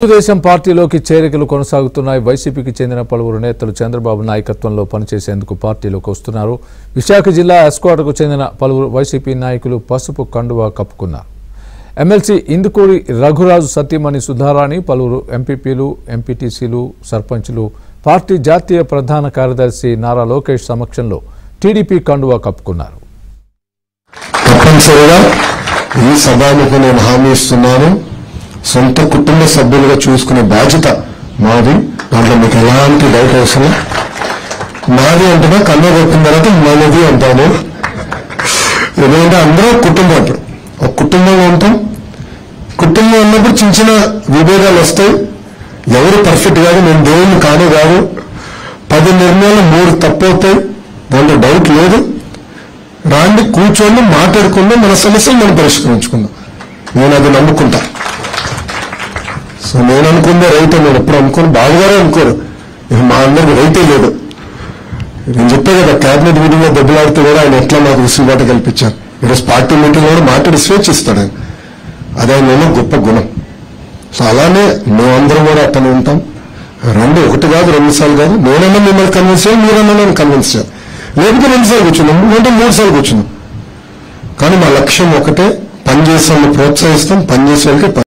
తెలుగుదేశం పార్టీలోకి చేరికలు కొనసాగుతున్నాయి. వైసీపీకి చెందిన పలువురు నేతలు చంద్రబాబు నాయకత్వంలో పనిచేసేందుకు పార్టీలోకి వస్తున్నారు. విశాఖ జిల్లా ఎస్కోటకు చెందిన పలువురు వైసీపీ నాయకులు పసుపు కండువా కప్పుకున్నారు. ఎమ్మెల్సీ ఇందుకూరి రఘురాజు సతీమణి సుధారాణి, పలువురు ఎంపీపీలు, ఎంపీటీసీలు, సర్పంచులు పార్టీ జాతీయ ప్రధాన కార్యదర్శి నారా లోకేష్ సమక్షంలో టీడీపీ కండువా కప్పుకున్నారు. తప్పనిసరిగా ఈ సభకు నేను హామీ ఇస్తున్నాను. సొంత కుటుంబ సభ్యులుగా చూసుకునే బాధ్యత మాది. దాంట్లో మీకు ఎలాంటి డౌట్ అవసరం. మాది అంటున్నా కన్ను కొట్టిన తర్వాత మనది అంటాను. ఎందుకంటే అందరూ కుటుంబం. ఇప్పుడు ఒక కుటుంబంలో ఉంటాం. కుటుంబం ఉన్నప్పుడు చిన్న చిన్న విభేదాలు వస్తాయి. ఎవరు పర్ఫెక్ట్ కాదు. నేను దేవుని కాదు. 10 నిర్ణయాలు 3 తప్పు అవుతాయి. దాంట్లో డౌట్ లేదు. రాండి, కూర్చొని మాట్లాడుకుందాం, మన సమస్యలు మనం పరిష్కరించుకుందాం. నేను అది నమ్ముకుంటా. సో నేను అనుకుందే రైతే, నేను ఎప్పుడు అనుకోను, బావగారే అనుకోరు. మా అందరికి రైతే లేదు. నేను చెప్పే కదా, క్యాబినెట్ మీటింగ్ లో దెబ్బలాడితే కూడా ఆయన ఎట్లా నాకు విసులుబాటు కల్పించారు. ఈరోజు పార్టీ మీటింగ్ లో కూడా మాట్లాడి స్వేచ్ఛ ఇస్తాడు ఆయన. అదే ఆయన గొప్ప గుణం. సో అలానే మేమందరం కూడా అతను ఉంటాం. రండి, 1 కాదు 2 సార్లు కాదు. నేనన్నా మిమ్మల్ని కన్విన్స్ చేయాలి, మీరన్నా నేను కన్విన్స్ చేయాలి. లేకపోతే 2 సార్లు కూర్చున్నాం, లేదంటే 3 సార్లు కూర్చున్నాం. కానీ మా లక్ష్యం ఒకటే, పనిచేసే వాళ్ళని ప్రోత్సహిస్తాం, పనిచేసే వాళ్ళకి